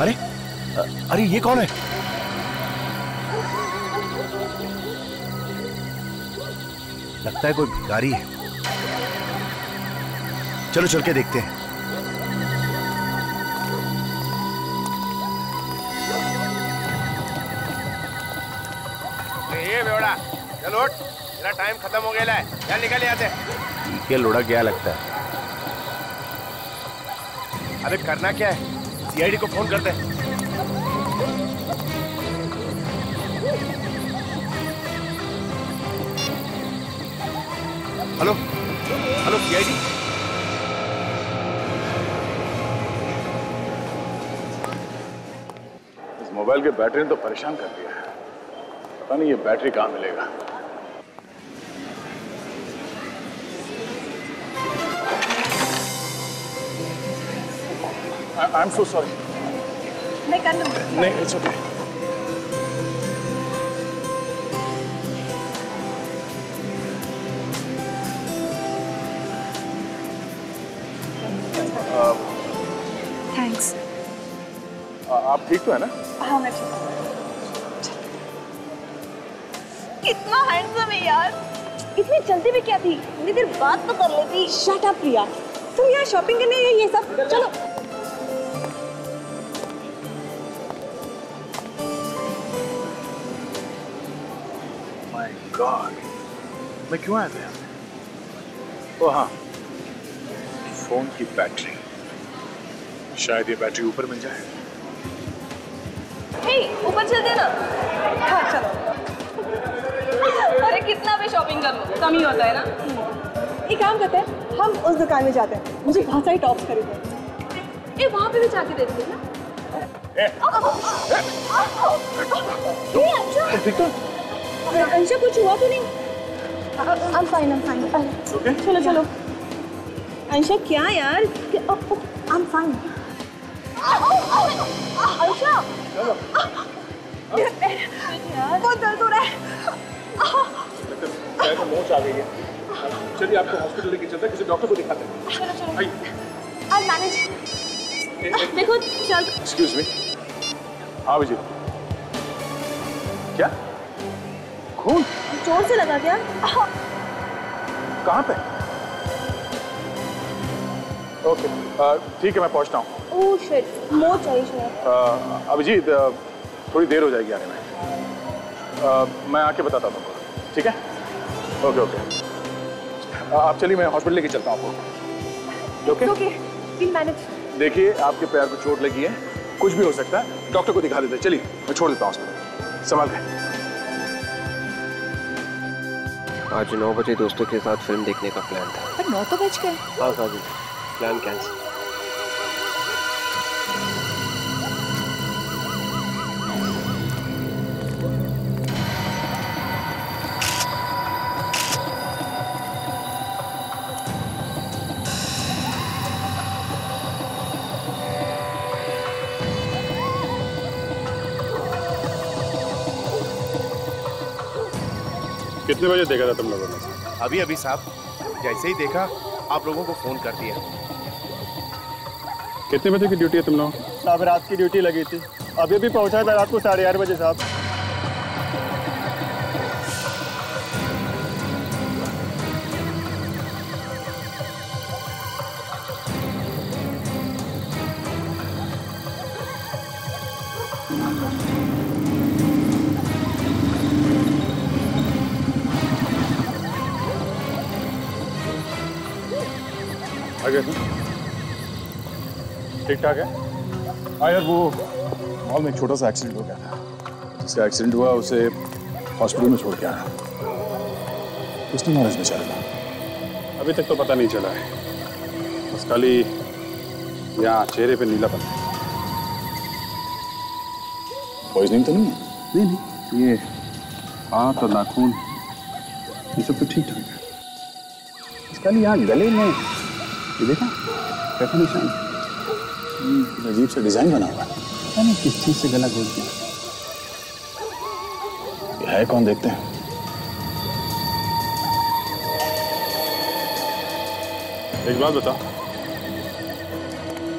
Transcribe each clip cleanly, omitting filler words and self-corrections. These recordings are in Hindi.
अरे अरे ये कौन है? लगता है कोई भिखारी है। चलो चल के देखते हैं। ये बेवड़ा, चल उठ, तेरा टाइम खत्म हो गया है, चल निकल यहाँ से। ठीक है, लोड़ा क्या लगता है? अबे करना क्या है? सीआईडी को फोन करते हैं। Hello hello CID. इस मोबाइल के बैटरी ने तो परेशान कर दिया है। पता नहीं ये बैटरी कहाँ मिलेगा। I am so sorry. मैं कर लूँगी। नहीं, इट्स ओके। थैंक्स। आप ठीक तो है ना? हाँ मैं ठीक हूँ। कितना हैंडसम है यार। इतनी जल्दी भी क्या थी? इतनी देर बात तो कर लेती। शट अप प्रिया। तुम यहाँ शॉपिंग करने आई ये सब? चलो। माय गॉड, मैं क्यों आया था यहाँ पे? ओ हाँ, फोन की बैटरी। शायद ये बैटरी ऊपर मिल जाए। हे, ऊपर चलते ना। हाँ चलो। अरे कितना भी शॉपिंग कर लो कम ही होता है ना। एक काम करते हैं, हम उस दुकान में जाते हैं। मुझे बहुत सारी टॉप्स खरीदने हैं। ए वहाँ पे भी जाके देखते हैं ना। अंशा कुछ हुआ तो नहीं? I'm fine. चलो चलो। अंशा क्या यार? I'm fine. अंशा बहुत दर्द हो रहा है। शायद मोच आ गई है। चलिए आपको हॉस्पिटल लेके चलते हैं, किसी डॉक्टर को दिखाते हैं। चलो चलो। आइए। I'll manage. देखो चल। Excuse me. हाँ विजय। क्या? खून? जोर से लगा क्या? कहाँ पे? ओके, ठीक है मैं पहुँचता हूँ। ओह शिट, मोच आई शायद। अभिजीत, थोड़ी देर हो जाएगी आने में। मैं आके बताता हूँ तुमको, ठीक है? Okay okay. आप चलिए, मैं हॉस्पिटल लेके चलता हूँ आपको। ओके? Okay, we'll manage. देखिए आपके पैर को चोट लगी है, कुछ भी हो सकता है, डॉक्टर को दिखा देते हैं। चलिए मैं छोड़ देता हूँ हॉस्पिटल, संभाल के। आज 9 बजे दोस्तों के साथ फिल्म देखने का प्लान था। पर 9 तो बज गए। हाँ काजी, प्लान कैंसिल। कितने बजे देखा था तुम लोगों ने? अभी अभी साहब, जैसे ही देखा आप लोगों को फोन कर दिया। कितने बजे की ड्यूटी है तुम लोग? साहब रात की ड्यूटी लगी थी, अभी भी पहुंचा था रात को 8:30 बजे साहब। आगे ठीक ठाक है? हाँ यार, वो मॉल में एक छोटा सा एक्सीडेंट हो गया था। जिसका एक्सीडेंट हुआ उसे हॉस्पिटल में छोड़ के आया। किसने नॉलेज बेचारा था? अभी तक तो पता नहीं चला है, बस खाली यहाँ चेहरे पे नीलापन। पॉइजनिंग तो नहीं है? नहीं नहीं, ये हाथ और नाखून ये सब तो ठीक ठाक है। इसका यहाँ गले में ये देखा कैसा निशान? अजीब सा डिजाइन बना हुआ है। पता नहीं किस चीज से गला घोट दिया। ये है कौन, देखते हैं। एक बात बताओ,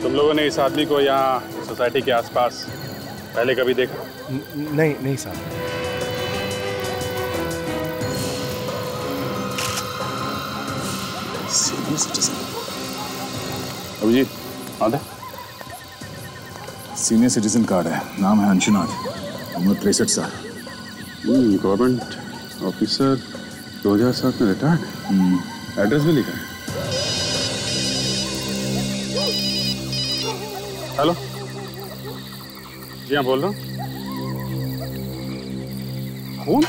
तुम लोगों ने इस आदमी को यहाँ इस सोसाइटी के आसपास पहले कभी देखा? नहीं नहीं साहब। सीनियर सिटीजन अभिजीत, आधा सीनियर सिटीजन कार्ड है, नाम है अंशुनाथ, उम्र 63 साल, गवर्नमेंट ऑफिसर, 2007 में रिटायर्ड, एड्रेस भी लिखा है। हेलो, जी हाँ बोल रहा हूँ। खून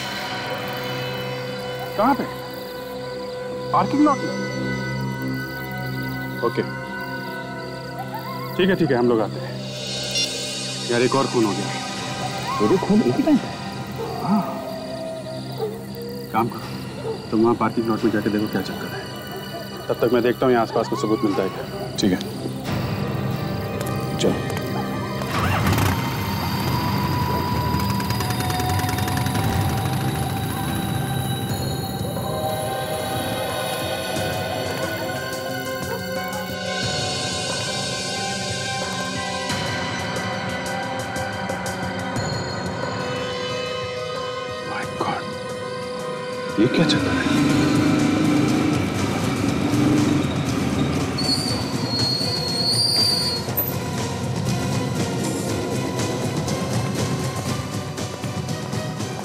कहाँ पे? पार्किंग लॉट में? ओके ठीक है हम लोग आते हैं। यार एक और खून हो गया। दो खून एक ही टाइम? हाँ, काम करो तुम वहाँ पार्किंग लॉट में जाके देखो क्या चक्कर है। तब तक मैं देखता हूँ यहाँ आसपास कुछ सबूत मिलता है क्या। ठीक है चलो। ये क्या चक्कर है?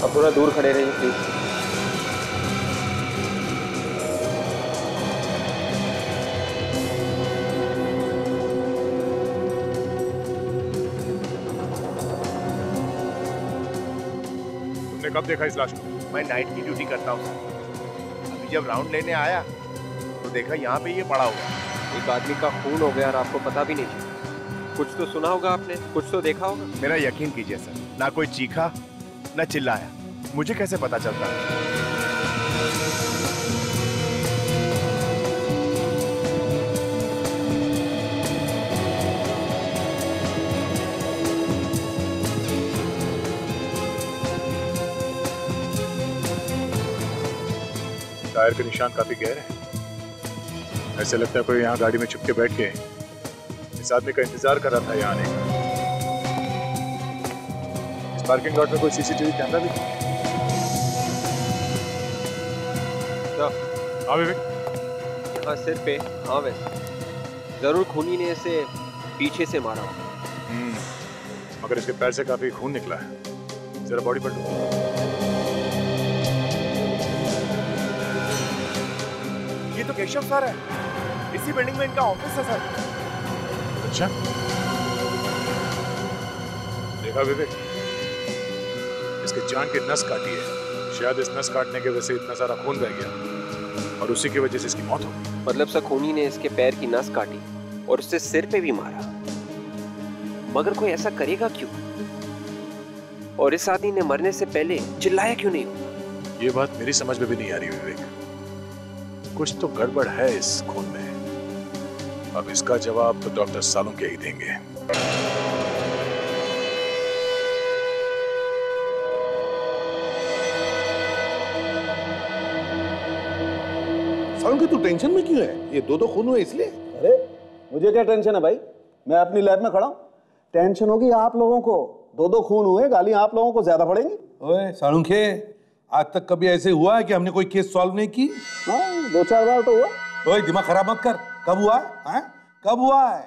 अब थोड़ा दूर खड़े रहिए प्लीज। तुमने कब देखा इस लाश को? मैं नाइट की ड्यूटी करता हूँ। अभी जब राउंड लेने आया तो देखा यहाँ पे ये पड़ा हुआ। एक आदमी का खून हो गया और आपको पता भी नहीं चला। कुछ तो सुना होगा आपने, कुछ तो देखा होगा। मेरा यकीन कीजिए सर, ना कोई चीखा ना चिल्लाया, मुझे कैसे पता चलता? टायर के निशान काफी गहरे हैं। ऐसे लगता है कोई यहाँ गाड़ी में छुप के बैठ के इस आदमी का इंतजार कर रहा था यहाँ आने का। इस पार्किंग लॉट में कोई सीसीटीवी कैमरा भी नहीं? हाँ विवेक। हाँ सिर पे, हाँ वैसे जरूर खूनी ने इसे पीछे से मारा होगा। मगर इसके पैर से काफी खून निकला है। जरा बॉडी पर ये तो केशव सर है, इसी बिल्डिंग में इनका ऑफिस है सर। अच्छा देखा विवेक, इसके जान की नस काटी है। शायद इस नस काटने की वजह से इतना सारा खून बह गया और उसी की वजह से इसकी मौत हो गई। मतलब सर खूनी ने इसके पैर की नस काटी और उससे सिर पे भी मारा। मगर कोई ऐसा करेगा क्यों? और इस आदमी ने मरने से पहले चिल्लाया क्यों नहीं? ये बात मेरी समझ में भी नहीं आ रही विवेक। कुछ तो गड़बड़ है इस खून में। अब इसका जवाब तो डॉक्टर सालुंखे ही देंगे। सालुंखे तू टेंशन में क्यों है? ये दो खून हुए इसलिए? अरे मुझे क्या टेंशन है भाई, मैं अपनी लैब में खड़ा हूं। टेंशन होगी आप लोगों को, दो खून हुए, गाली आप लोगों को ज्यादा पड़ेंगी। ओए सालुंखे, आज तक कभी ऐसे हुआ है कि हमने कोई केस सॉल्व नहीं की? हाँ 2-4 बार तो हुआ। ओए दिमाग खराब मत कर। कब हुआ है? कब हुआ है?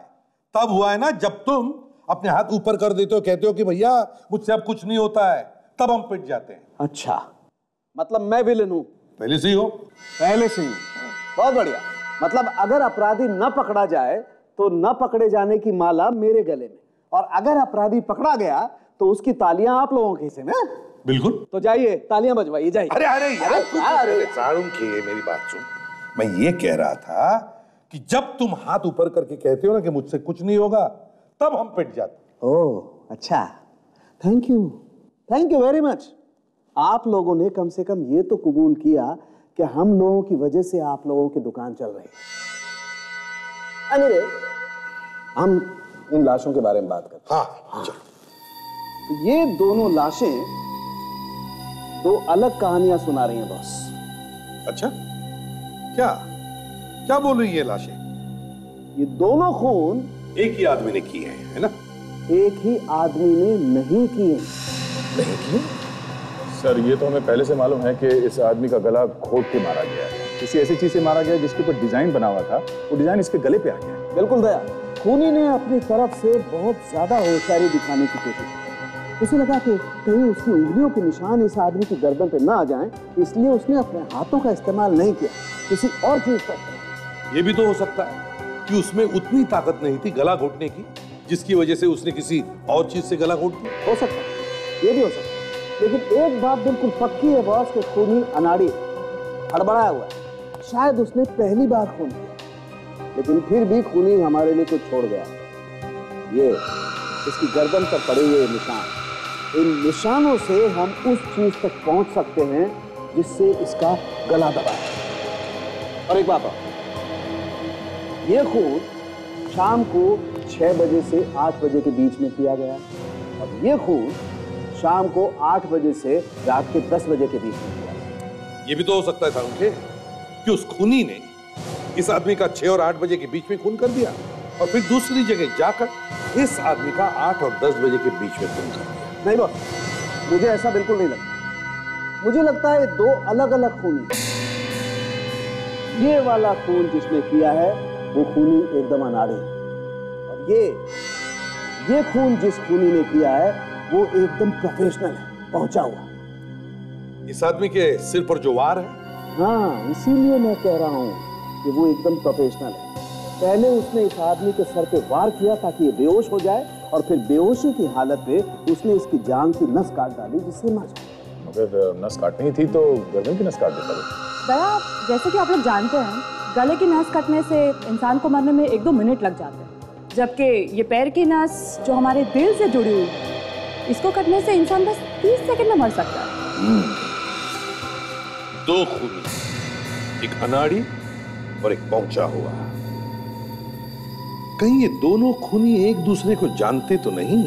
तब हुआ है ना जब तुम अपने हाथ ऊपर कर देते हो, कहते हो कि भैया मुझसे अब कुछ नहीं होता है, तब हम पिट जाते हैं। अच्छा मतलब मैं विलेन हूं? पहले से ही हो। पहले से ही। बहुत बढ़िया। मतलब अगर अपराधी न पकड़ा जाए तो न पकड़े जाने की माला मेरे गले में, और अगर अपराधी पकड़ा गया तो उसकी तालियां आप लोगों के हिस्से में। बिल्कुल। तो जाइए तालियां बजवाइए, जाइए। अरे सालुंखे मेरी बात सुन। मैं ये कह रहा था कि जब तुम हाथ ऊपर करके कहते हो ना कि मुझसे कुछ नहीं होगा, तब हम पिट जाते। ओह अच्छा, थैंक यू वेरी मच। आप लोगों ने कम से कम ये तो कबूल किया कि हम लोगों की वजह से आप लोगों की दुकान चल रही है। अरे हम इन लाशों के बारे में बात करते हैं। हाँ चलो। तो ये दोनों लाशें दो अलग कहानियां सुना रही हैं बॉस। अच्छा क्या क्या बोल रही है लाशें? ये दोनों खून एक ही आदमी ने किए हैं, है ना? एक ही आदमी ने नहीं किए। नहीं किए? सर ये तो हमें पहले से मालूम है कि इस आदमी का गला घोट के मारा गया है। किसी ऐसी चीज से मारा गया जिसके ऊपर डिजाइन बना हुआ था, वो डिजाइन इसके गले पे आ गया। बिल्कुल दया, खूनी ने अपनी तरफ से बहुत ज्यादा होशियारी दिखाने की कोशिश की। उसे लगा कि कहीं उसकी उंगलियों के निशान इस आदमी की गर्दन पे ना आ जाएं, इसलिए उसने अपने हाथों का इस्तेमाल नहीं किया, किसी और चीज का। ये भी तो हो सकता है कि उसमें उतनी ताकत नहीं थी गला घोटने की, जिसकी वजह से उसने किसी और चीज से गला घोट दिया। हो सकता है, ये भी हो सकता है। लेकिन एक बात बिल्कुल पक्की है बॉस, कि खूनी अनाड़ी हड़बड़ाया हुआ है। शायद उसने पहली बार खून किया, लेकिन फिर भी खूनी हमारे लिए कुछ छोड़ गया। ये इसकी गर्दन पर पड़े हुए निशान, इन निशानों से हम उस चीज तक पहुंच सकते हैं जिससे इसका गला दबा है। और एक बात और, ये खून शाम को 6 बजे से 8 बजे के बीच में किया गया, और ये खून शाम को 8 बजे से रात के 10 बजे के बीच में किया गया। ये भी तो हो सकता था उनके कि उस खूनी ने इस आदमी का 6 और 8 बजे के बीच में खून कर दिया, और फिर दूसरी जगह जाकर इस आदमी का 8 और 10 बजे के बीच में खून कर दिया। नहीं बॉस, मुझे ऐसा बिल्कुल नहीं लगता। मुझे लगता है 2 अलग अलग खूनी। ये वाला खून जिसने किया है वो खूनी एकदम अनाड़ी है, और ये खून जिस खूनी ने किया है वो एकदम प्रोफेशनल है, पहुंचा हुआ। इस आदमी के सिर पर जो वार है, हाँ, इसीलिए मैं कह रहा हूं कि वो एकदम प्रोफेशनल है। पहले उसने इस आदमी के सर पे वार किया ताकि ये बेहोश हो जाए, और फिर बेहोशी की हालत में उसने इसकी जांघ की नस काट डाली जिससे मर जाए। अगर नस काटनी थी तो गर्दन की नस काट देता। दया, जैसे कि आप लोग जानते हैं, गले की नस कटने से इंसान को मरने में 1-2 मिनट लग जाते हैं, जबकि ये पैर की नस जो हमारे दिल से जुड़ी हुई है, इसको कटने से इंसान बस 30 सेकंड में मर सकता है। 2 खूनी, एक अनाड़ी और एक पहुंचा हुआ। कहीं ये दोनों खूनी एक दूसरे को जानते तो नहीं?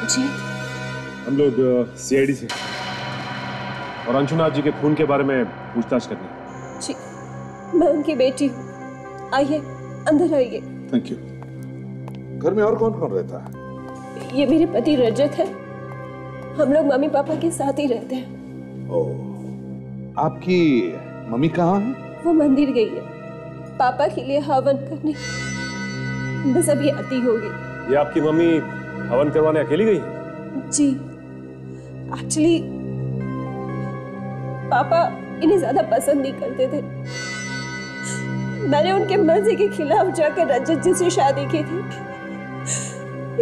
जी, हम लोग सीआईडी से और अंशुनाथ जी के खून के बारे में पूछताछ करनी। जी, मैं उनकी बेटी हूँ। आइए, अंदर आइए। Thank you. घर में और कौन कौन रहता है? ये मेरे पति रजत है। हम लोग मम्मी पापा के साथ ही रहते हैं। ओह, आपकी मम्मी कहाँ है? वो मंदिर गई है पापा के लिए हवन करने, बस अभी आती होगी। ये आपकी मम्मी हवन करवाने अकेली गई है? जी, एक्चुअली पापा इन्हें ज्यादा पसंद नहीं करते थे। मैंने उनके मर्जी के खिलाफ जाकर रजत जी से शादी की थी,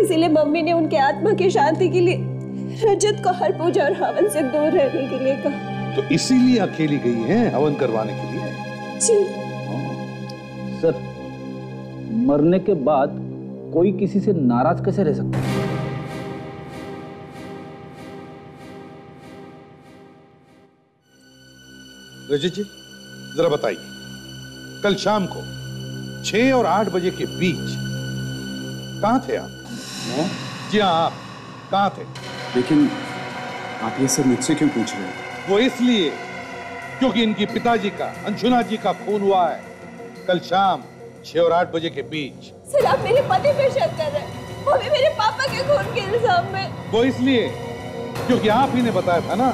इसीलिए मम्मी ने उनके आत्मा की शांति के लिए रजत को हर पूजा और हवन से दूर रहने के लिए कहा। तो इसीलिए अकेली गई हैं हवन करवाने के लिए? जी सर, मरने के बाद कोई किसी से नाराज कैसे रह सकता है? रजत जी, जरा बताइए, कल शाम को 6 और 8 बजे के बीच कहाँ थे आप? जी हाँ, आप कहाँ थे? लेकिन आप ये सब मुझसे क्यों पूछ रहे हैं? वो इसलिए क्योंकि इनकी पिताजी का, अंशुनाथ जी का खून हुआ है कल शाम 6 और 8 बजे के बीच। सर, आप मेरे पति पे शक कर रहे हैं, वो भी मेरे पापा के खून के इल्जाम में। वो इसलिए क्योंकि आप ही ने बताया था ना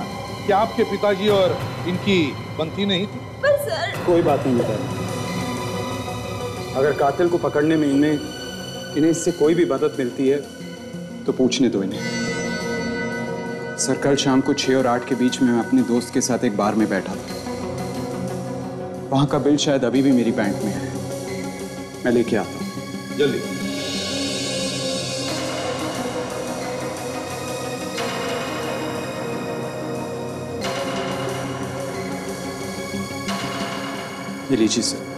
कि आपके पिताजी और इनकी बनती नहीं थी। पर सर, कोई बात नहीं बताया। अगर कातिल को पकड़ने में इन्हें इससे कोई भी मदद मिलती है तो पूछने दो इन्हें। सर, कल शाम को 6 और 8 के बीच में मैं अपने दोस्त के साथ एक बार में बैठा था। वहां का बिल शायद अभी भी मेरी बैंक में है, मैं लेके आता हूं। जल्दी। ये लीजिए सर।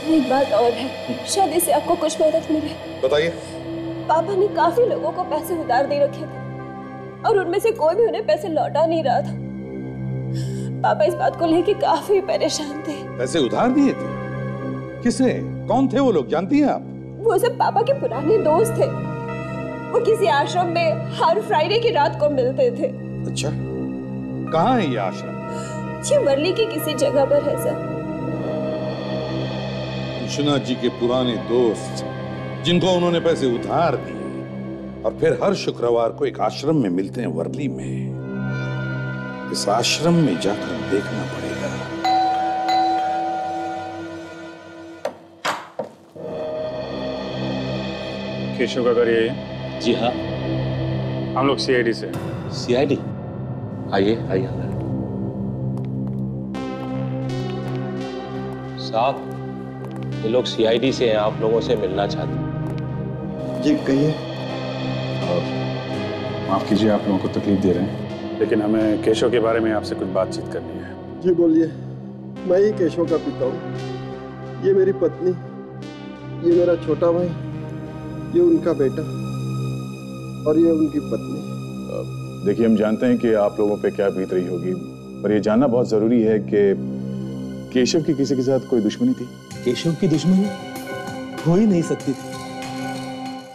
एक बात और है, शायद इससे आपको कुछ मदद मिले। बताइए। पापा ने काफी लोगों को पैसे उधार दे रखे थे और उनमें से कोई भी उन्हें पैसे लौटा नहीं रहा था। पापा इस बात को लेके काफी परेशान थे। पैसे उधार दिए थे? किसे? कौन थे वो लोग, जानती हैं आप? वो सब पापा के पुराने दोस्त थे। वो किसी आश्रम में हर फ्राइडे की रात को मिलते थे। अच्छा, कहाँ है ये आश्रम? ये वर्ली की किसी जगह पर है सर। विश्वनाथ जी के पुराने दोस्त जिनको उन्होंने पैसे उधार दिए और फिर हर शुक्रवार को एक आश्रम में मिलते हैं वर्ली में। इस आश्रम में जाकर देखना पड़ेगा। केशव का घर यही है? जी हाँ। हम लोग सीआईडी से। सीआईडी? आइए आइए अंदर। साहब, ये लोग सीआईडी से हैं, आप लोगों से मिलना चाहते हैं। जी कहिए। माफ कीजिए आप लोगों को तकलीफ दे रहे हैं, लेकिन हमें केशव के बारे में आपसे कुछ बातचीत करनी है। जी बोलिए। मैं ही केशव का पिता हूँ। ये मेरी पत्नी, ये मेरा छोटा भाई, ये उनका बेटा और ये उनकी पत्नी। देखिए, हम जानते हैं कि आप लोगों पे क्या बीत रही होगी, पर ये जानना बहुत जरूरी है कि केशव की किसी के साथ कोई दुश्मनी थी? केशव की दुश्मनी हो ही नहीं सकती थी।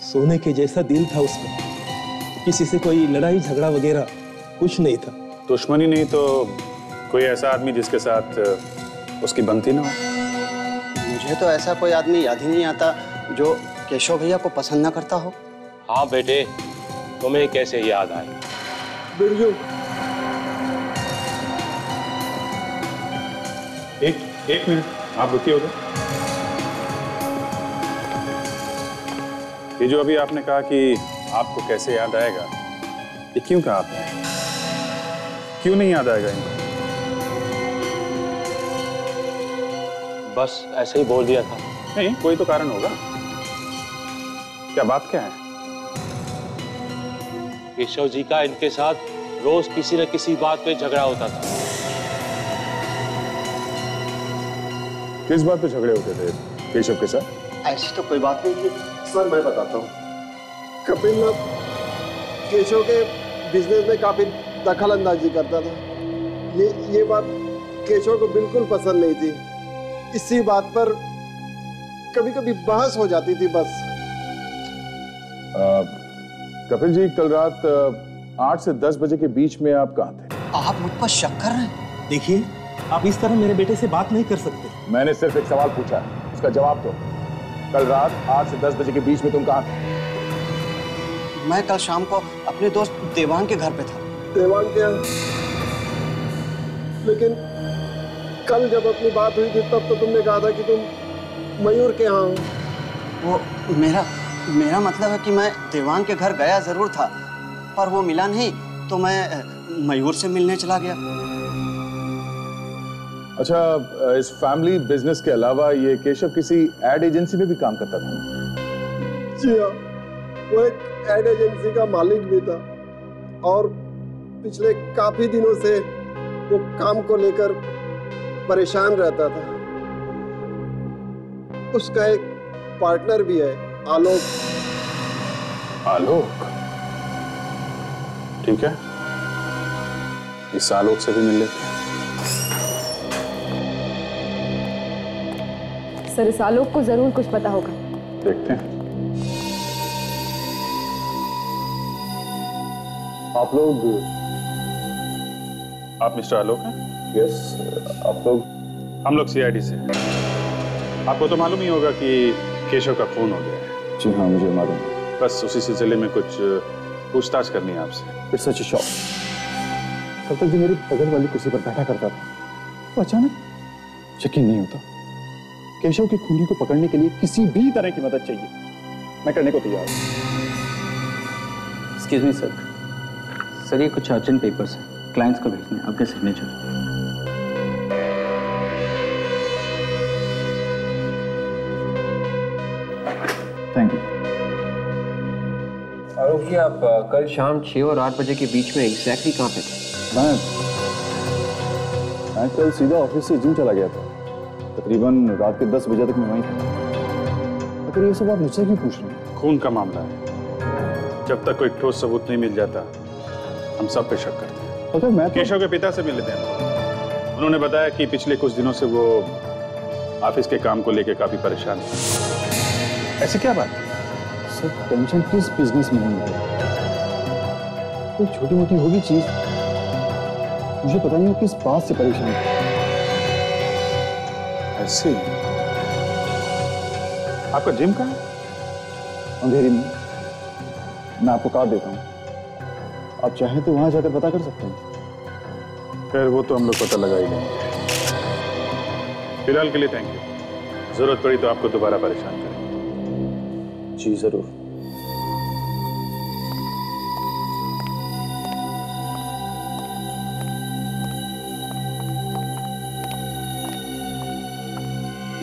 सोने के जैसा दिल था उसमें, किसी से कोई लड़ाई झगड़ा वगैरह कुछ नहीं था। दुश्मनी नहीं तो कोई ऐसा आदमी जिसके साथ उसकी बनती ना हो? मुझे तो ऐसा कोई आदमी याद ही नहीं आता जो केशव भैया को पसंद ना करता हो। हाँ बेटे, तुम्हें कैसे याद आए? बिरजू, एक मिनट आप रुकिए उधर। ये जो अभी आपने कहा कि आपको कैसे याद आएगा, ये क्यों कहा आपने? क्यों नहीं याद आएगा इनको? बस ऐसे ही बोल दिया था। नहीं, कोई तो कारण होगा। क्या बात क्या है? केशव जी का इनके साथ रोज किसी न किसी बात पे झगड़ा होता था। किस बात पे झगड़े होते थे केशव के साथ? ऐसी तो कोई बात नहीं थी सर। मैं बताता हूँ। कपिल ना केशव के बिजनेस में काफी दखल अंदाजी करता था। ये बात केशव को बिल्कुल पसंद नहीं थी। इसी बात पर कभी कभी बहस हो जाती थी बस। कपिल जी, कल रात 8 से 10 बजे के बीच में आप कहाँ थे? आप मुझ पर शक कर रहे हैं? देखिए, आप इस तरह मेरे बेटे से बात नहीं कर सकते। मैंने सिर्फ एक सवाल पूछा, उसका जवाब दो। कल रात 8 से 10 बजे के बीच में तुम कहाँ थे? मैं कल शाम को अपने दोस्त देवांग के घर पे था। देवांग के यहाँ? लेकिन कल जब अपनी बात हुई थी तब तो तुमने कहा था कि तुम मयूर के यहाँ हो। वो मेरा मतलब है कि मैं देवांग के घर गया जरूर था, पर वो मिला नहीं तो मैं मयूर से मिलने चला गया। अच्छा, इस फैमिली बिजनेस के अलावा ये केशव किसी एड एजेंसी में भी काम करता था? जी हाँ, वो एक एड एजेंसी का मालिक भी था और पिछले काफी दिनों से वो काम को लेकर परेशान रहता था। उसका एक पार्टनर भी है, आलोक। आलोक? ठीक है, इस आलोक से भी मिल लेते हैं। सर, इस आलोक को जरूर कुछ पता होगा। देखते हैं। आप मिस्टर आलोक हैं? यस। आप लोग? हम लोग सीआईडी से हैं। आपको तो मालूम ही होगा कि केशव का खून हो गया है। जी हाँ, मुझे मालूम है। बस उसी सिलसिले में कुछ पूछताछ करनी है आपसे। It's such a shock. कल तक जो मेरी बगल वाली कुर्सी पर बैठा करता था, वो अचानक यकीन नहीं होता। केशव के खूनी को पकड़ने के लिए किसी भी तरह की मदद चाहिए, मैं करने को तैयार हूँ। Excuse me sir. सर, ये कुछ अर्जेंट पेपर्स हैं, क्लाइंट्स को भेजने हैं, आपके signature. Thank you. Alok ji, आप कल शाम 6 और 8 बजे के बीच में एग्जैक्टली कहाँ पे थे? मैं कल सीधा ऑफिस से जिम चला गया था। तकरीबन रात के 10 बजे तक मैं वहीं था। अगर ये सब आप मुझसे क्यों पूछ रहे हैं? खून का मामला है, जब तक कोई ठोस सबूत नहीं मिल जाता हम सब पे शक करते हैं। अगर मैं केशव के पिता से मिले थे, उन्होंने बताया कि पिछले कुछ दिनों से वो ऑफिस के काम को लेकर काफी परेशान है। ऐसी क्या बात? सर टेंशन किस बिजनेस में नहीं है, कोई छोटी मोटी होगी चीज, मुझे पता नहीं वो किस बात से परेशान है। ऐसे आपका जिम कहाँ है? अंधेरी में। मैं आपको कार्ड देता हूँ, आप चाहें तो वहां जाकर पता कर सकते हैं। खैर वो तो हम लोग पता लगा ही लेंगे। फिलहाल के लिए थैंक यू, जरूरत पड़ी तो आपको दोबारा परेशान करेंगे। जी जरूर।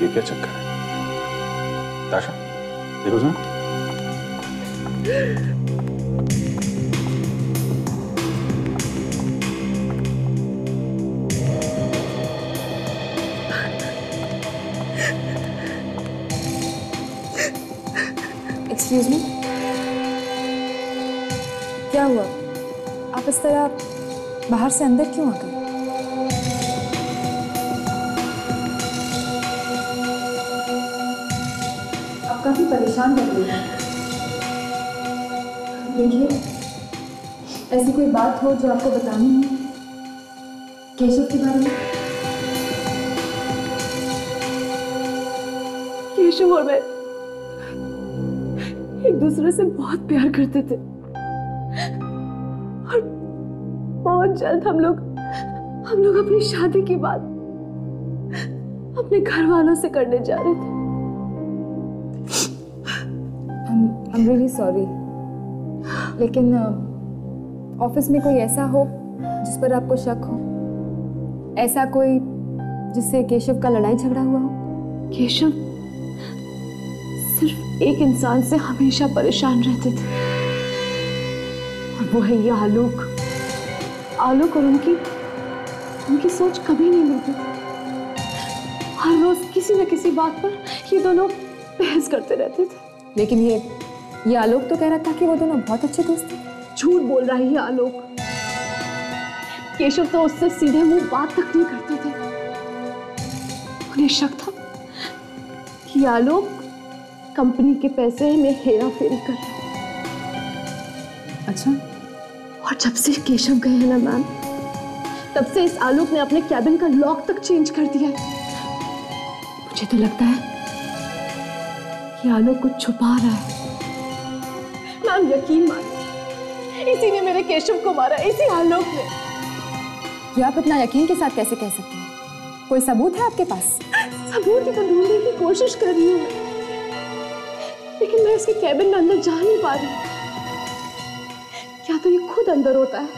ये क्या चक्कर है? ताशा देखो सर। एक्सक्यूज मी, क्या हुआ? आप इस तरह बाहर से अंदर क्यों आ गए? आप काफी परेशान लग रही हैं। देखिए, ऐसी कोई बात हो जो आपको बतानी है केशव के बारे में? केशव और मैं एक दूसरे से बहुत प्यार करते थे और बहुत जल्द हम लोग अपनी शादी की बात अपने घर वालों से करने जा रहे थे। I'm really sorry, लेकिन ऑफिस में कोई ऐसा हो जिस पर आपको शक हो, ऐसा कोई जिससे केशव का लड़ाई झगड़ा हुआ हो? केशव सिर्फ एक इंसान से हमेशा परेशान रहते थे और वो है ये आलोक। आलोक और उनकी सोच कभी नहीं मिलती थी। हर रोज किसी न किसी बात पर ये दोनों बहस करते रहते थे। लेकिन ये आलोक तो कह रहा था कि वो दोनों बहुत अच्छे दोस्त थे। झूठ बोल रहा है ये आलोक। केशव तो उससे सीधे मुंह बात तक नहीं करते थे। उन्हें शक था कि आलोक कंपनी के पैसे में हेरा फेरी कर रहा है। अच्छा। और जब से केशव गए हैं ना मैम, तब से इस आलोक ने अपने कैबिन का लॉक तक चेंज कर दिया है। मुझे तो लगता है कि आलोक कुछ छुपा रहा है। मैम यकीन मानिए, इसी ने मेरे केशव को मारा, इसी आलोक ने। ये आप इतना यकीन के साथ कैसे कह सकते हैं? कोई सबूत है आपके पास? सबूत ही तो ढूंढने की कोशिश कर रही हूँ, लेकिन मैं उसके कैबिन में अंदर जा नहीं पा रही। या तो ये खुद अंदर होता है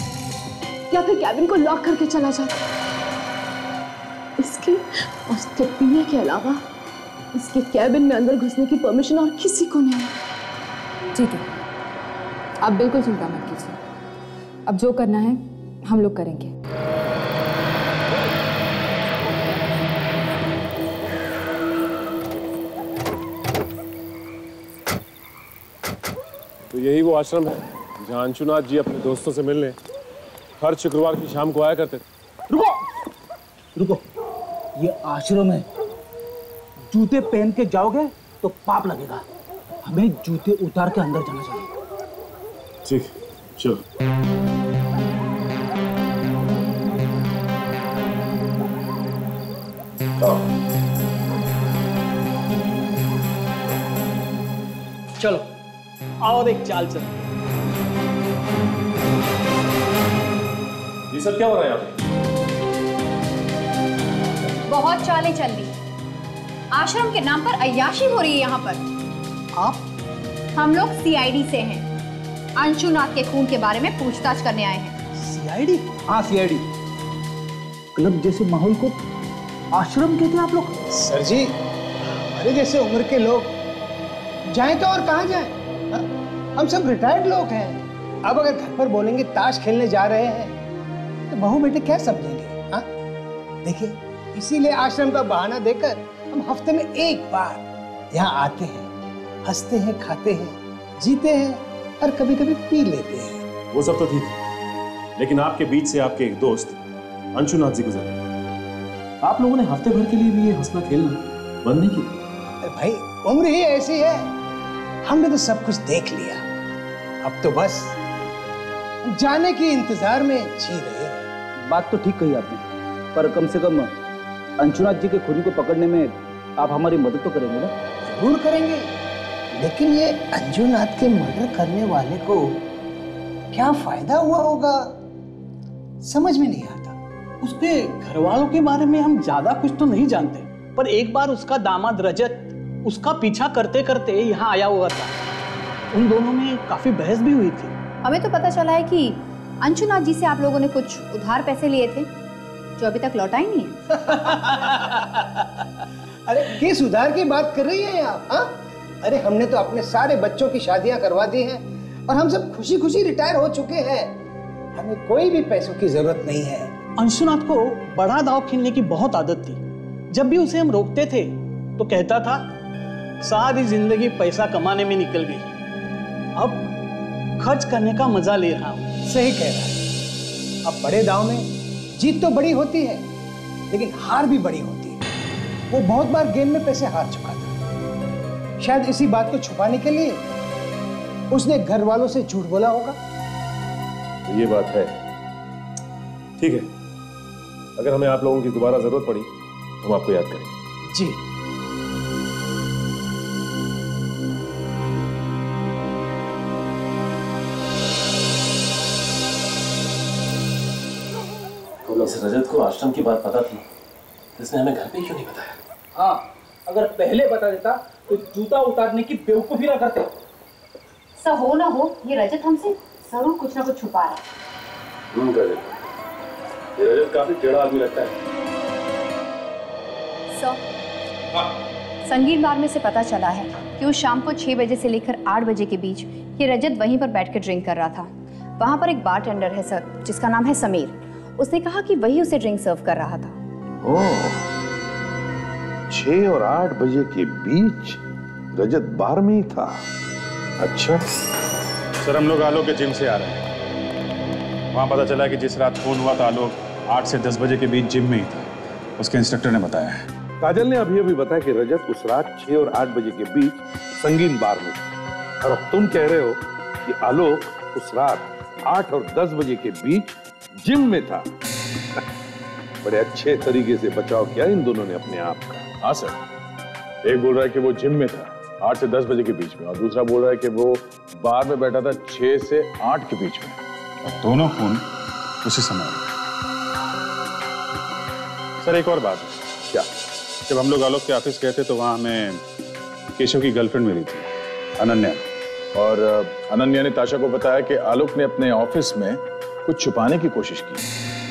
या फिर कैबिन को लॉक करके चला जाता है। इसके और उसके पीने के अलावा इसके कैबिन में अंदर घुसने की परमिशन और किसी को नहीं है। ठीक है, आप बिल्कुल चिंता मत कीजिए। अब जो करना है हम लोग करेंगे। तो यही वो आश्रम है जहाँ अंशुनाथ जी अपने दोस्तों से मिलने हर शुक्रवार की शाम को आया करते थे। रुको, ये आश्रम है। जूते पहन के जाओगे तो पाप लगेगा। हमें जूते उतार के अंदर जाना चाहिए। ठीक, चलो। चलो और एक चाल चल। ये सब क्या हो रहा है यहाँ पे? बहुत चालें चल रही। आश्रम के नाम पर अय्याशी हो रही है यहाँ पर। आप? हम लोग सीआईडी से हैं। अंशुनाथ के खून के बारे में पूछताछ करने आए हैं। सीआईडी? हाँ सीआईडी। क्लब जैसे माहौल को आश्रम कहते हैं आप लोग? सर जी, हमारे जैसे उम्र के लोग जाएं तो और कहाँ जाएं? हम सब रिटायर्ड लोग हैं। अब अगर घर पर बोलेंगे ताश खेलने जा रहे हैं तो बहू बेटे क्या समझेंगे? हाँ, देखिए, इसीलिए आश्रम का बहाना देकर हम हफ्ते में एक बार यहाँ आते हैं, हंसते हैं, खाते हैं, जीते हैं और कभी कभी पी लेते हैं। वो सब तो ठीक है, लेकिन आपके बीच से आपके एक दोस्त अंशुनाथ जी गुजरे। आप लोगों ने हफ्ते भर के लिए भी ये हंसना खेलना बंद नहीं किया? भाई उम्र ही ऐसी है, हमने तो सब कुछ देख लिया, अब तो बस जाने के इंतजार में जी रहे हैं। बात तो ठीक कही आपने, पर कम से कम अंशुनाथ जी के खूनी को पकड़ने में आप हमारी मदद तो करेंगे ना? जरूर करेंगे, लेकिन ये अंशुनाथ के मर्डर करने वाले को क्या फायदा हुआ होगा, समझ में नहीं आता। उसके घर वालों के बारे में हम ज्यादा कुछ तो नहीं जानते, पर एक बार उसका दामाद रजत उसका पीछा करते करते यहाँ आया हुआ था। उन दोनों में काफी बहस भी हुई थी। हमें तो पता चला है कि अंशुनाथ जी से आप लोगों ने कुछ उधार पैसे लिए थे जो अभी तक लौटा ही नहीं है। अरे किस उधार की बात कर रही हैं आप? हाँ? अरे हमने तो अपने सारे बच्चों की शादियां करवा दी हैं और हम सब खुशी खुशी रिटायर हो चुके हैं। हमें कोई भी पैसों की जरूरत नहीं है। अंशुनाथ को बड़ा दांव खेलने की बहुत आदत थी। जब भी उसे हम रोकते थे तो कहता था सारी जिंदगी पैसा कमाने में निकल गई, अब खर्च करने का मजा ले रहा हूं। सही कह रहा है। अब बड़े दांव में जीत तो बड़ी होती है, लेकिन हार भी बड़ी होती है। वो बहुत बार गेम में पैसे हार चुका था। शायद इसी बात को छुपाने के लिए उसने घर वालों से झूठ बोला होगा। तो ये बात है। ठीक है, अगर हमें आप लोगों की दोबारा जरूरत पड़ी तो हम आपको याद करेंगे। जी। तो इस रजत को आश्रम की बात पता थी तो इसने हमें घर पे क्यों नहीं बताया? हाँ, अगर पहले बता देता तो जूता उतारने की बेवकूफी ना करते। सब हो ना हो, ये रजत हमसे जरूर कुछ ना कुछ छुपा है। ये रजत काफी टेढ़ा आदमी लगता है। संगीत बार में से पता चला है कि उस शाम को 6 बजे से लेकर 8 बजे के बीच ये रजत वहीं पर बैठकर ड्रिंक कर रहा था। वहां पर एक बारटेंडर है सर, जिसका नाम है समीर। उसने कहा कि वही उसे ड्रिंक सर्व कर रहा था। ओह, 6 और 8 बजे के बीच रजत बार में ही था। अच्छा सर, हम लोग आलोक के जिम से आ रहे हैं। वहां पता चला कि जिस रात खून हुआ था आलोक 8 से 10 बजे के बीच जिम में ही था, उसके इंस्ट्रक्टर ने बताया है। काजल ने अभी बताया कि रजत उस रात 6 और 8 बजे के बीच संगीन बार में था, और अब तुम कह रहे हो कि आलोक उस रात 8 और 10 बजे के बीच जिम में था। बड़े अच्छे तरीके से बचाव किया इन दोनों ने अपने आप का। हाँ सर, एक बोल रहा है कि वो जिम में था 8 से 10 बजे के बीच में, और दूसरा बोल रहा है कि वो बार में बैठा था 6 से 8 के बीच में, और दोनों खून उसी समय। सर एक और बात है। क्या? जब हम लोग आलोक के ऑफिस गए थे तो वहाँ हमें केशव की गर्लफ्रेंड मिली थी, अनन्या, और अनन्या ने ताशा को बताया कि आलोक ने अपने ऑफिस में कुछ छुपाने की कोशिश की।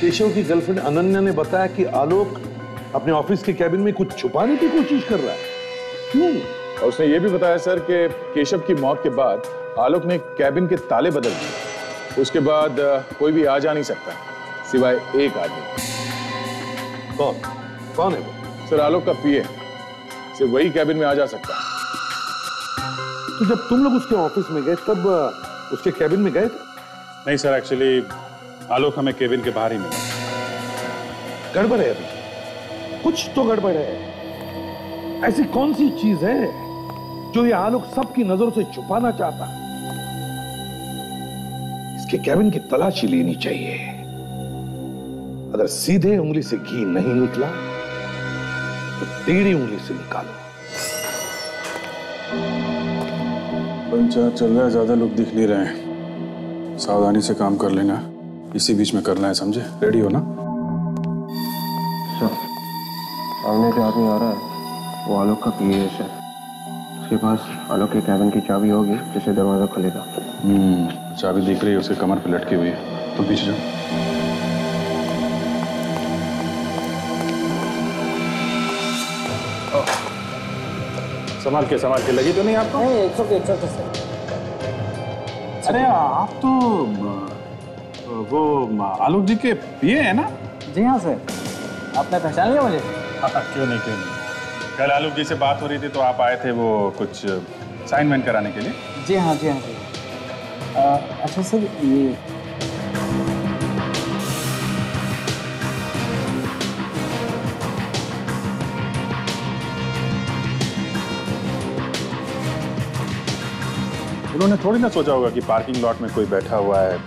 केशव की गर्लफ्रेंड अनन्या ने बताया कि आलोक अपने ऑफिस के कैबिन में कुछ छुपाने की कोशिश कर रहा है। क्यों? और उसने ये भी बताया सर कि केशव की मौत के बाद आलोक ने कैबिन के ताले बदल दिए। उसके बाद कोई भी आ जा नहीं सकता सिवाय एक आदमी। कौन है वो? सर आलोक का पीए, सिर्फ वही कैबिन में आ जा सकता है। तो जब तुम लोग उसके ऑफिस में गए तब उसके कैबिन में गए थे? नहीं सर, एक्चुअली आलोक हमें केबिन के बाहर ही मिला। गड़बड़ है अभी, कुछ तो गड़बड़ है। ऐसी कौन सी चीज है जो ये आलोक सबकी नजरों से छुपाना चाहता है? इसके कैबिन की तलाशी लेनी चाहिए। अगर सीधे उंगली से घी नहीं निकला तो टेढ़ी उंगली से निकालो। पंचायत चल रहा है, ज्यादा लोग दिख नहीं रहे हैं, सावधानी से काम कर लेना, इसी बीच में करना है, समझे? रेडी हो ना? सर, सामने जो आदमी आ रहा है वो आलोक का पीए है सर। उसके पास आलोक के कैबिन की चाबी होगी जिससे दरवाजा खुलेगा। चाबी दिख रही है, उसके कमर पे लटकी हुई है। तुम पीछे जाओ। संभाल के लगी तो नहीं आपको? नहीं, एक सौ अरे आप तो वो आलोक जी के पीए हैं ना? जी हाँ सर, आपने पहचान लिया मुझे? क्यों नहीं। कल आलोक जी से बात हो रही थी तो आप आए थे वो कुछ असाइनमेंट कराने के लिए। जी हाँ। अच्छा सर, ये उन्होंने थोड़ी ना सोचा होगा कि पार्किंग लॉट में कोई बैठा हुआ है,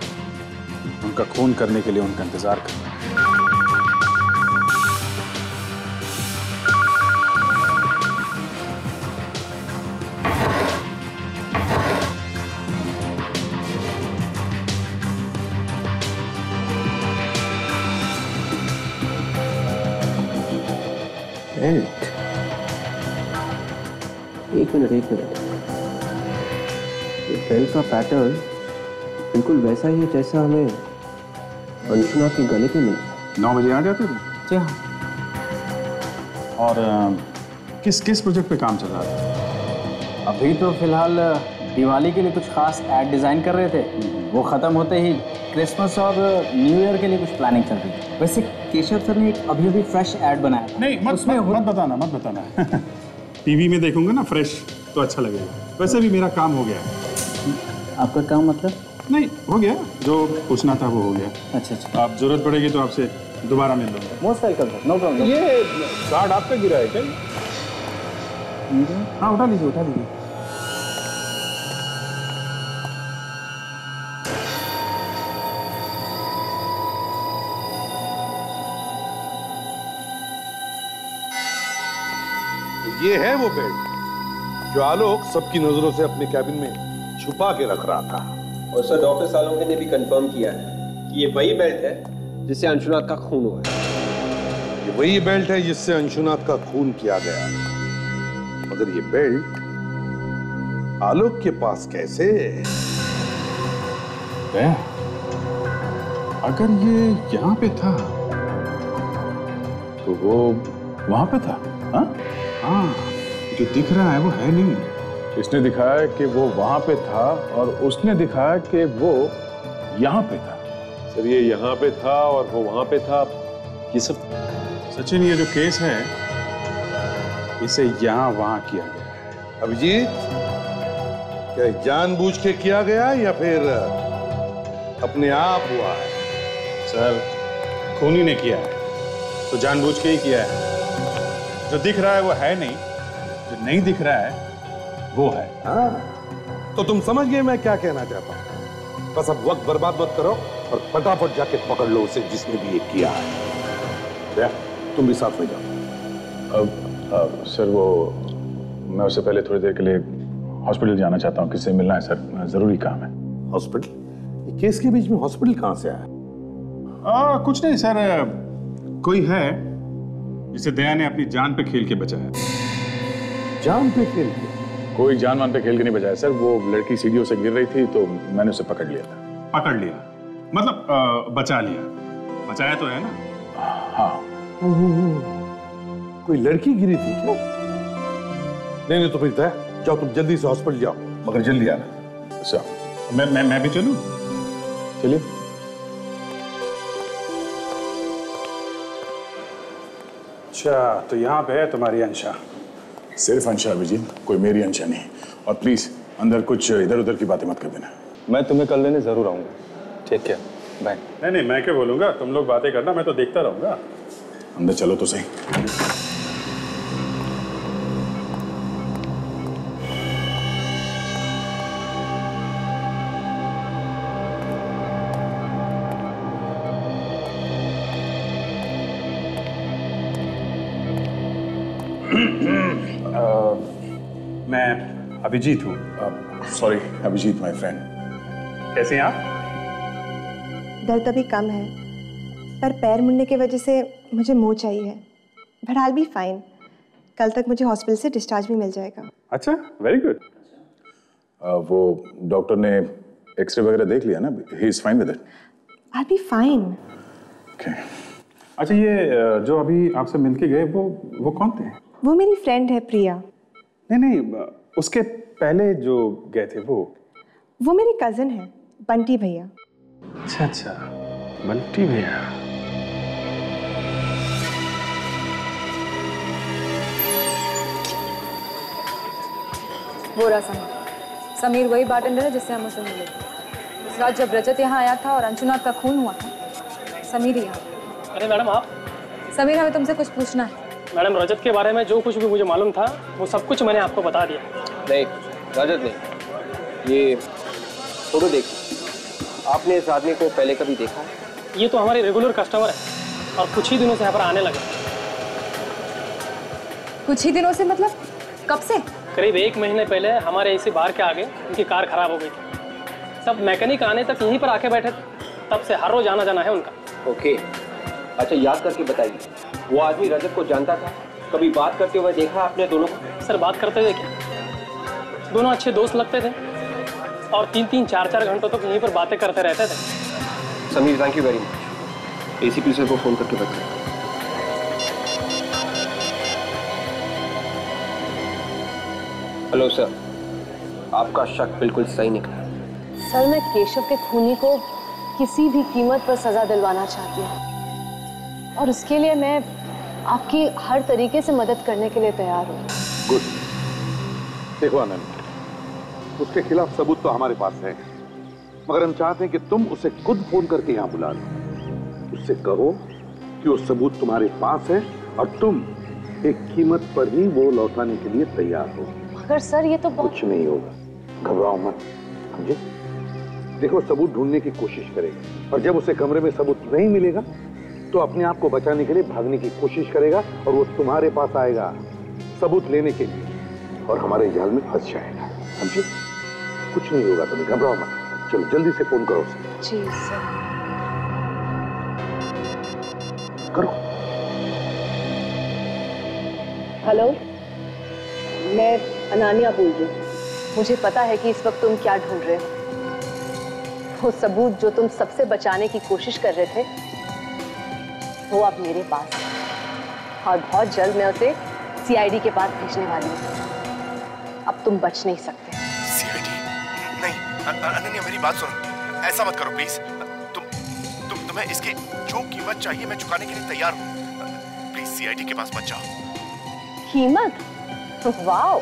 उनका खून करने के लिए उनका इंतजार कर रहा है। एक मिनट ये बेल्ट का पैटर्न बिल्कुल वैसा ही है जैसा हमें अंशुना के गले पे मिला। 9 बजे आ जाते थे? जी हाँ। और किस प्रोजेक्ट पे काम चल रहा था? अभी तो फिलहाल दिवाली के लिए कुछ खास एड डिजाइन कर रहे थे, वो खत्म होते ही क्रिसमस और न्यू ईयर के लिए कुछ प्लानिंग चल रही थी। वैसे केशव सर ने एक अभी फ्रेश एड बनाया था। नहीं मत बताना टीवी में देखूंगा ना फ्रेश तो अच्छा लगेगा। वैसे भी मेरा काम हो गया है। आपका काम मतलब? नहीं, हो गया, जो पूछना था वो हो गया। अच्छा। आप जरूरत पड़ेगी तो आपसे दोबारा मिल लूंगा। Most welcome sir, no problem. ये कार्ड आपका गिरा है क्या? हाँ, उठा लीजिए। ये है वो बेल्ट जो आलोक सबकी नजरों से अपने कैबिन में छुपा के रख रहा था। और सर डॉक्टर आलोक ने भी कंफर्म किया है कि ये वही बेल्ट है जिससे अंशुनाथ का खून हुआ है। ये वही बेल्ट है जिससे अंशुनाथ का खून किया गया। मगर ये बेल्ट आलोक के पास कैसे? अगर ये यहाँ पे था तो वो वहां पे था। हाँ, जो दिख रहा है वो है नहीं। इसने दिखाया कि वो वहां पे था और उसने दिखाया कि वो यहाँ पे था। सर ये यहाँ पे था और वो वहां पे था, ये सब सचिन, ये जो केस है इसे यहाँ वहां किया गया है। अभिजीत, क्या जानबूझ के किया गया या फिर अपने आप हुआ है? सर, खूनी ने किया है तो जानबूझ के ही किया है। जो दिख रहा है वो है नहीं, जो नहीं दिख रहा है वो है। हाँ, तो तुम समझ गए मैं क्या कहना चाहता हूं। बस अब वक्त बर्बाद मत करो और फटाफट जाके पकड़ लो उसे जिसने भी ये किया है। तुम भी साथ में जाओ। अब सर, वो मैं उससे पहले थोड़ी देर के लिए हॉस्पिटल जाना चाहता हूँ। किससे मिलना है सर? जरूरी काम है। हॉस्पिटल? ये केस के बीच में हॉस्पिटल कहाँ से आया? कुछ नहीं सर, कोई है जिसे दया ने अपनी जान पे खेल के बचाया। जान पे खेल के? कोई जानवान पे खेल के नहीं बचाया सर। वो लड़की सीढ़ियों से गिर रही थी तो मैंने उसे पकड़ लिया था। पकड़ लिया मतलब बचा लिया। बचाया तो है ना? हाँ। कोई लड़की गिरी थी क्या? नहीं तो फिर जाओ, तुम जल्दी से हॉस्पिटल जाओ, मगर जल्दी आना। अच्छा, मैं भी चलूं? चलिए। अच्छा, तो यहाँ पे है तुम्हारी अंशा। सिर्फ अंशा अभिजीत, कोई मेरी अंशा नहीं। और प्लीज अंदर कुछ इधर उधर की बातें मत कर देना। मैं तुम्हें कल लेने जरूर आऊंगा। ठीक है, बाय। नहीं, मैं क्या बोलूंगा, तुम लोग बातें करना, मैं तो देखता रहूंगा। अंदर चलो तो सही। मैं अभिजीत हूँ। Sorry Abhijit, my friend. कैसे हैं आप? दर्द अभी कम है, पर पैर मुड़ने की वजह से मुझे मोच चाहिए है। But I will be fine. कल तक मुझे हॉस्पिटल से डिस्चार्ज भी मिल जाएगा। अच्छा, वेरी गुड। वो डॉक्टर ने एक्सरे वगैरह देख लिया ना? He is fine with it. I will be fine. Okay. अच्छा, ये जो अभी आपसे मिलके गए वो कौन थे? वो मेरी फ्रेंड है प्रिया। नहीं, उसके पहले जो गए थे वो मेरी कजिन है, बंटी भैया। अच्छा, बंटी भैया। वो रहा समीर वही बार्टेंडर है जिससे हम उसे मिले थे। उस रात जब रजत यहाँ आया था और अंशुनाथ का खून हुआ था, समीर ही यहाँ। अरे मैडम आप? समीर, हमें तुमसे कुछ पूछना है। मैडम, रजत के बारे में जो कुछ भी मुझे मालूम था वो सब कुछ मैंने आपको बता दिया। नहीं, रजत नहीं, ये फोटो देखिए, आपने इस आदमी को पहले कभी देखा है? ये तो हमारे रेगुलर कस्टमर है और कुछ ही दिनों से यहाँ पर आने लगे। कुछ ही दिनों से मतलब कब से? करीब 1 महीने पहले हमारे इसी बार के आगे उनकी कार खराब हो गई थी। सब मैकेनिक आने तक यहीं पर आके बैठे थे, तब से हर रोज आना जाना है उनका। ओके, अच्छा याद करके बताइए, वो आदमी रजत को जानता था? कभी बात करते हुए देखा आपने दोनों को? सर बात करते हुए क्या, दोनों अच्छे दोस्त लगते थे और 3-3, 4-4 घंटों तक यहीं पर बातें करते रहते थे। Sameer, thank you very much. ACP sir को फोन करके बताइए। हेलो सर, आपका शक बिल्कुल सही निकला। सर, मैं केशव के खूनी को किसी भी कीमत पर सजा दिलवाना चाहती हूँ और उसके लिए मैं आपकी हर तरीके से मदद करने के लिए तैयार हूँ। गुड। देखो आनंद, उसके खिलाफ सबूत तो हमारे पास है, मगर हम चाहते हैं कि तुम उसे खुद फोन करके यहाँ बुला लो। उससे कहो कि वो सबूत तुम्हारे पास है और तुम एक कीमत पर ही वो लौटाने के लिए तैयार हो। मगर सर ये तो कुछ नहीं होगा, घबराओ मत, समझे? देखो, सबूत ढूंढने की कोशिश करेगा और जब उसे कमरे में सबूत नहीं मिलेगा तो अपने आप को बचाने के लिए भागने की कोशिश करेगा और वो तुम्हारे पास आएगा सबूत लेने के लिए और हमारे जाल में फंस जाएगा, समझे? कुछ नहीं होगा, तुम्हें घबराओ मत। चलो जल्दी से फोन करो उसे। जी सर। करो। हेलो, मैं अनानिया बोल रही हूँ। मुझे पता है कि इस वक्त तुम क्या ढूंढ रहे हो। वो सबूत जो तुम सबसे बचाने की कोशिश कर रहे थे वो अब मेरे पास है और बहुत जल्द मैं उसे सीआईडी के पास भेजने वाली हूँ। अब तुम बच नहीं सकते। सीआईडी? नहीं अनन्या, मेरी बात सुनो, ऐसा मत करो प्लीज। तुम्हें इसकी जो कीमत चाहिए मैं चुकाने के लिए तैयार हूँ। प्लीज सीआईडी के पास मत जाओ। कीमत? वाओ,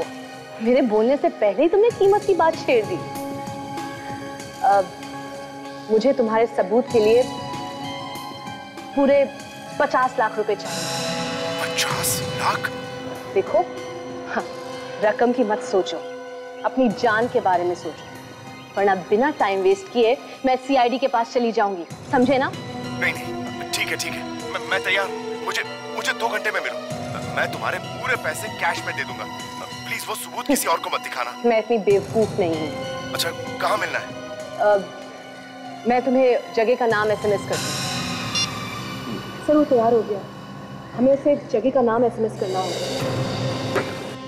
मेरे बोलने से पहले ही तुमने कीमत की बात छेड़ दी। मुझे तुम्हारे सबूत के लिए पूरे 50 लाख रुपए चाहिए। 50 लाख? देखो, हाँ, रकम की मत सोचो, अपनी जान के बारे में सोचो, वरना बिना टाइम वेस्ट किए मैं सीआईडी के पास चली जाऊंगी, समझे ना? नहीं नहीं, ठीक है, मैं तैयार हूँ। मुझे 2 घंटे में मिलो, मैं तुम्हारे पूरे पैसे कैश में दे दूंगा। प्लीज वो सबूत किसी और को मत दिखाना। मैं इतनी बेवकूफ नहीं हूँ। अच्छा, कहाँ मिलना है? मैं तुम्हें जगह का नाम एसएमएस करती हूँ। सर वो तैयार हो गया, हमें उसे एक जगह का नाम एसएमएस करना होगा।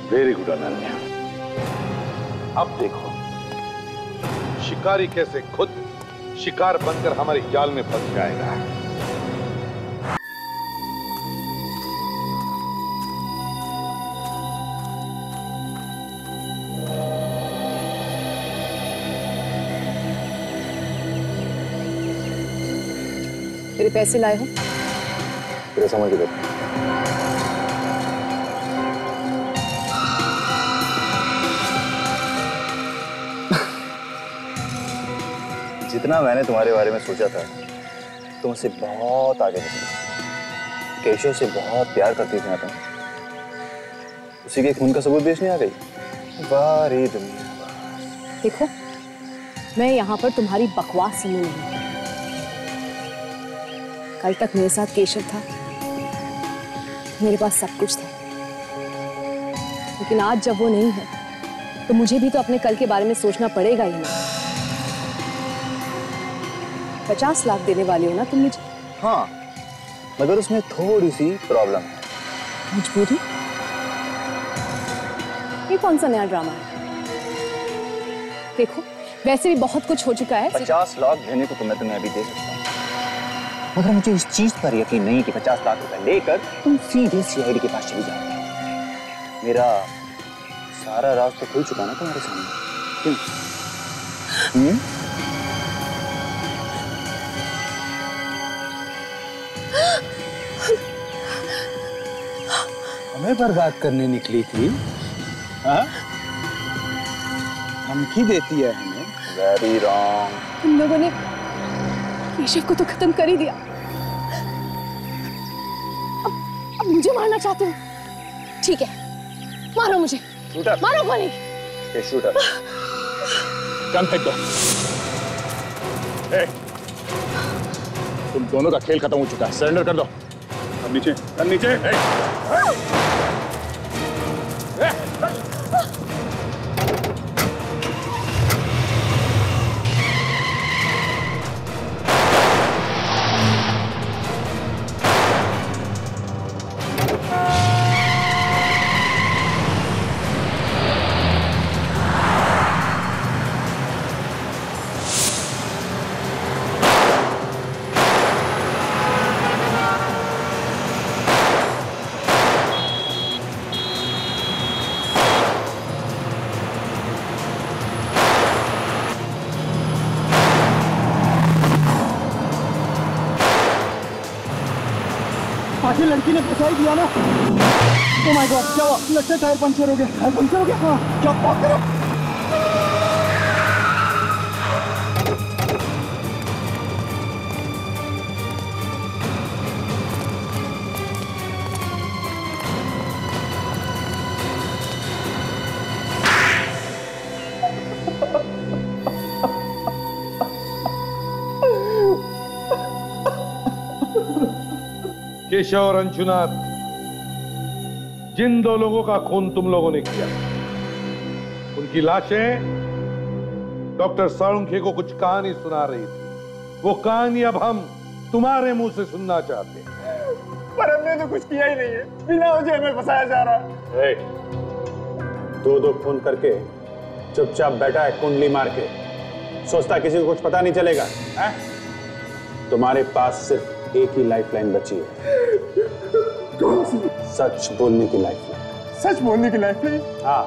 Very good Ananya. अब देखो शिकारी कैसे खुद शिकार बनकर हमारे जाल में फंस जाएगा। तेरे पैसे लाए हो? तेरे समझ के जितना मैंने तुम्हारे बारे में सोचा था, तुम उससे बहुत आगे निकली। केशव से बहुत प्यार करती थी ना तुम, उसी के खून का सबूत बेचने आ गई। वाह रे दुनिया। देखो, मैं यहाँ पर तुम्हारी बकवास सुनने नहीं। कल तक मेरे साथ केशव था, मेरे पास सब कुछ था, लेकिन आज जब वो नहीं है तो मुझे भी तो अपने कल के बारे में सोचना पड़ेगा ही ना। 50 लाख देने वाली हो ना तुम मुझे? हाँ, मगर उसमें थोड़ी सी प्रॉब्लम है। मजबूरी? ये कौन सा नया ड्रामा है? देखो, वैसे भी बहुत कुछ हो चुका है। 50 लाख देने को तो मैं तुम्हें अभी दे सकता हूँ, मगर मुझे इस चीज पर यकीन नहीं कि 50 लाख रुपए लेकर तुम सीधे सीआईडी के पास चली जाओगे। मेरा सारा राज तो खुल चुका ना तुम्हारे सामने, क्यों? हमें बर्बाद करने निकली थी? हाँ? धमकी देती है हमें? Very wrong. तुम लोगों ने केशव को तो खत्म कर ही दिया, अब मुझे मारना चाहते हो? ठीक है, मारो मुझे, मारो गोली। शूटर। गन फेंक दो। ए, तुम दोनों का खेल खत्म हो चुका है, सरेंडर कर दो। अब नीचे, अब नीचे। आखिर लड़की ने फंसा ही दिया ना। ओह माय गॉड, क्या हुआ? लगता है टायर पंचर हो गया। टायर पंचर हो गया? हाँ, क्या बात कर रहे हो? केशव और अंशुनाथ, जिन दो लोगों का खून तुम लोगों ने किया, उनकी लाशें डॉक्टर साळुंखे को कुछ कहानी सुना रही थी। वो कहानी अब हम तुम्हारे मुंह से सुनना चाहते हैं। पर हमने तो कुछ किया ही नहीं है, बिना वजह हमें फंसाया जा रहा है। दो खून करके चुपचाप बैठा है कुंडली मार के, सोचता किसी को कुछ पता नहीं चलेगा है? तुम्हारे पास सिर्फ एक ही लाइफलाइन बची है। कौन सी? सच बोलने की लाइफलाइन। सच बोलने की लाइफलाइन? हाँ,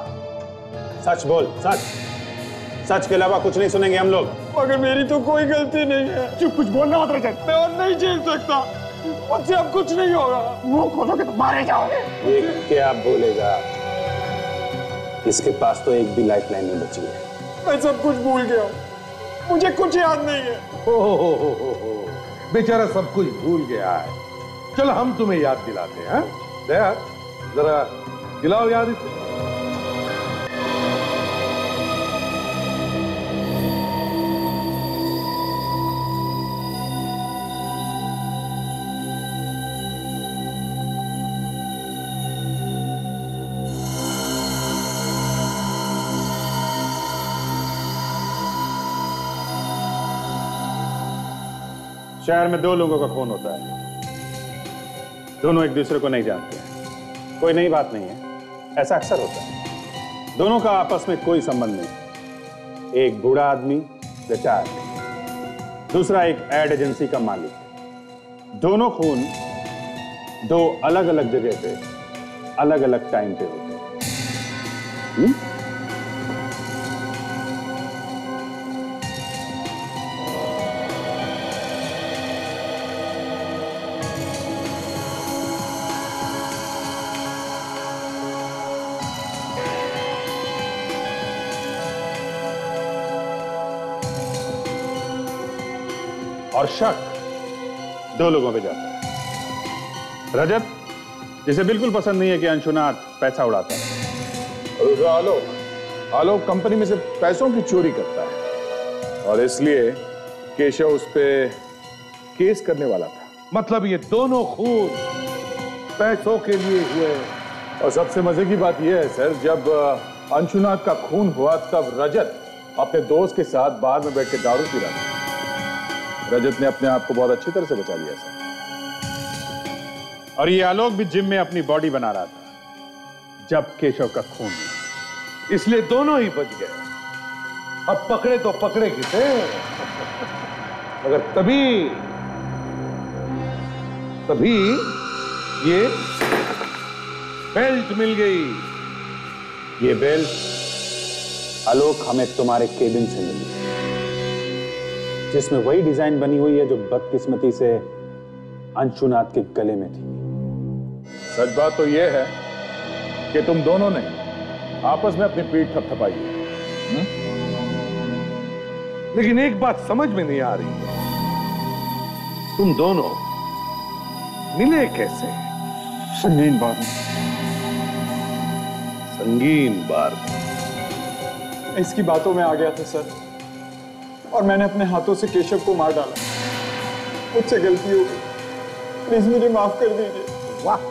सच बोल, सच। सच के अलावा कुछ नहीं सुनेंगे हम लोग। मगर मेरी तो कोई गलती नहीं है। चुप, कुछ बोलना मत रजत। मैं और नहीं झेल सकता, मुझसे अब कुछ नहीं होगा। मुंह खोलोगे तो मारे जाओगे। ये क्या बोलेगा? इसके पास तो एक भी लाइफलाइन नहीं बची है। मैं सब कुछ भूल गया हूँ, मुझे कुछ याद नहीं है। हो, बेचारा सब कुछ भूल गया है। चलो हम तुम्हें याद दिलाते हैं। दया, जरा दिलाओ याद इसे। शहर में दो लोगों का खून होता है, दोनों एक दूसरे को नहीं जानते हैं। कोई नई बात नहीं है, ऐसा अक्सर होता है। दोनों का आपस में कोई संबंध नहीं। एक बूढ़ा आदमी रिटायर्ड, दूसरा एक एड एजेंसी का मालिक। दोनों खून दो अलग अलग जगह पे अलग अलग टाइम पे होते हैं। और शक दो लोगों पे जाता है। रजत, जिसे बिल्कुल पसंद नहीं है कि अंशुनाथ पैसा उड़ाता है। आलोक कंपनी में से पैसों की चोरी करता है और इसलिए केशव उस पे केस करने वाला था। मतलब ये दोनों खून पैसों के लिए हुए। और सबसे मजे की बात यह है सर, जब अंशुनाथ का खून हुआ तब रजत अपने दोस्त के साथ बार में बैठ के दारू पी रहा था। रजत ने अपने आप को बहुत अच्छी तरह से बचा लिया सर। और ये आलोक भी जिम में अपनी बॉडी बना रहा था जब केशव का खून हुआ, इसलिए दोनों ही बच गए। अब पकड़े तो पकड़े किसे, मगर तभी ये बेल्ट मिल गई। ये बेल्ट आलोक हमें तुम्हारे केबिन से मिली, जिसमें वही डिजाइन बनी हुई है जो बदकिस्मती से अंशुनाथ के गले में थी। सच बात तो यह है कि तुम दोनों ने आपस में अपनी पीठ थपथपाई है। लेकिन एक बात समझ में नहीं आ रही है, तुम दोनों मिले कैसे? संगीन बार में। संगीन बार में? इसकी बातों में आ गया था सर। और मैंने अपने हाथों से केशव को मार डाला। मुझसे गलती हो गई, प्लीज मुझे माफ कर दीजिए। वाह,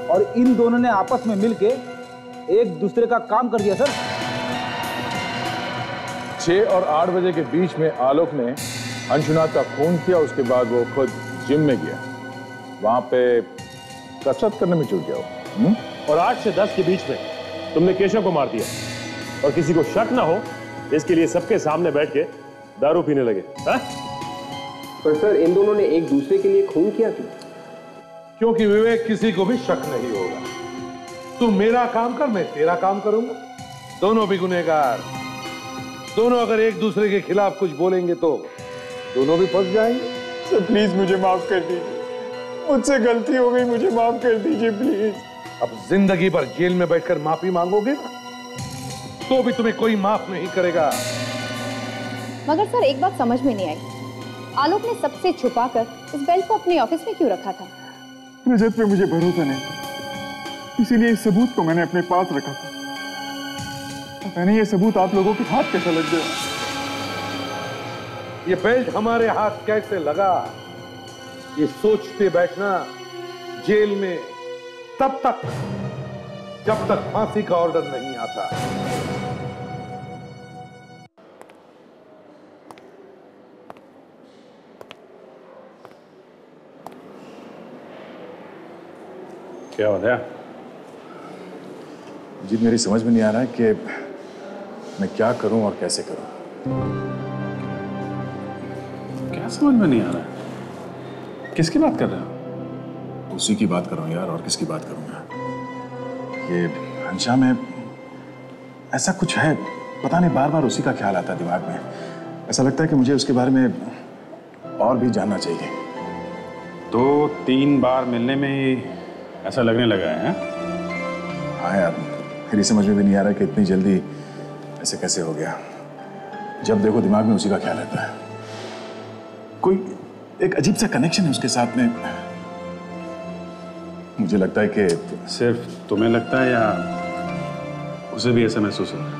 और इन दोनों ने आपस में मिलके एक दूसरे का काम कर दिया सर। 6 और 8 बजे के बीच में आलोक ने अंशुनाथ का खून किया। उसके बाद वो खुद जिम में गया, वहां पे कसरत करने में जुट गया। और 8 से 10 के बीच में तुमने केशव को मार दिया और किसी को शक ना हो इसके लिए सबके सामने बैठ के दारू पीने लगे। पर सर इन दोनों ने एक दूसरे के लिए खून किया क्यों? क्योंकि विवेक किसी को भी शक नहीं होगा। तू मेरा काम कर, मैं तेरा काम करूंगा, दोनों भी गुनहगार। दोनों अगर एक दूसरे के खिलाफ कुछ बोलेंगे तो दोनों भी फंस जाएंगे। सर प्लीज मुझे माफ कर दीजिए, मुझसे गलती हो गई, मुझे माफ कर दीजिए प्लीज। अब जिंदगी भर जेल में बैठकर माफी मांगोगे तो भी तुम्हें कोई माफ नहीं करेगा। मगर सर एक बात समझ में नहीं आई, आलोक ने सबसे छुपाकर इस बेल्ट को अपने ऑफिस में क्यों रखा था? रजत पे मुझे भरोसा नहीं था, इसीलिए इस सबूत को मैंने अपने पास रखा था। पता नहीं ये सबूत आप लोगों के हाथ कैसा लग गया। ये बेल्ट हमारे हाथ कैसे लगा, ये सोचते बैठना जेल में तब तक जब तक फांसी का ऑर्डर नहीं आता। क्या हो गया? जी मेरी समझ में नहीं आ रहा है कि मैं क्या करूं और कैसे करूं। क्या समझ में नहीं आ रहा है? किसकी बात कर रहे हो? उसी की बात कर रहा हूं यार, और किसकी बात करूंगा। ये हंशा में ऐसा कुछ है, पता नहीं, बार बार उसी का ख्याल आता है दिमाग में। ऐसा लगता है कि मुझे उसके बारे में और भी जानना चाहिए। 2-3 बार मिलने में ही ऐसा लगने लगा है? हाँ यार, मेरी समझ में भी नहीं आ रहा कि इतनी जल्दी ऐसे कैसे हो गया। जब देखो दिमाग में उसी का ख्याल रहता है। कोई एक अजीब सा कनेक्शन है उसके साथ में। मुझे लगता है कि सिर्फ तुम्हें लगता है या उसे भी ऐसा महसूस हो रहा है?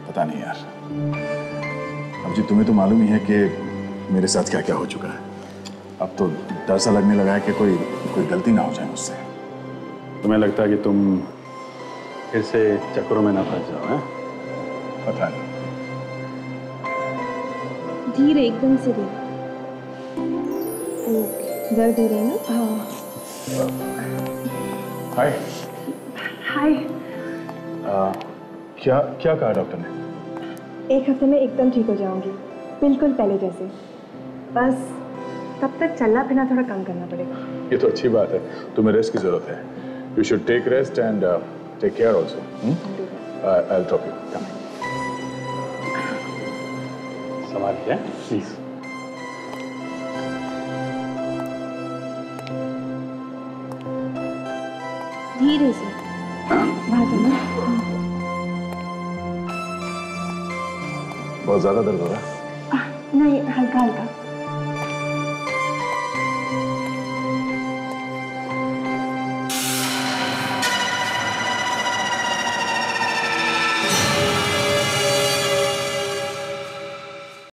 पता नहीं यार। अब जी तुम्हें तो मालूम ही है कि मेरे साथ क्या क्या हो चुका है। अब तो डर सा लगने लगा है कि कोई गलती ना हो जाए मुझसे। तुम्हें लगता है कि तुम फिर से चक्करों में ना फंस जाओ? हैं? पता नहीं। धीरे, एकदम से धीरे। दर्द हो रहा है ना? हाँ। हाय। हाय। क्या कहा डॉक्टर ने? 1 हफ्ते में एकदम ठीक हो जाऊंगी, बिल्कुल पहले जैसे। बस तब तक चलना फिरना थोड़ा कम करना पड़ेगा। ये तो अच्छी बात है, तुम्हें रेस्ट की जरूरत है। You should take rest and take care also. I will drop you. संभालिए प्लीज। धीरे से। बहुत ज्यादा दर्द हो रहा है? नहीं, हल्का हल्का।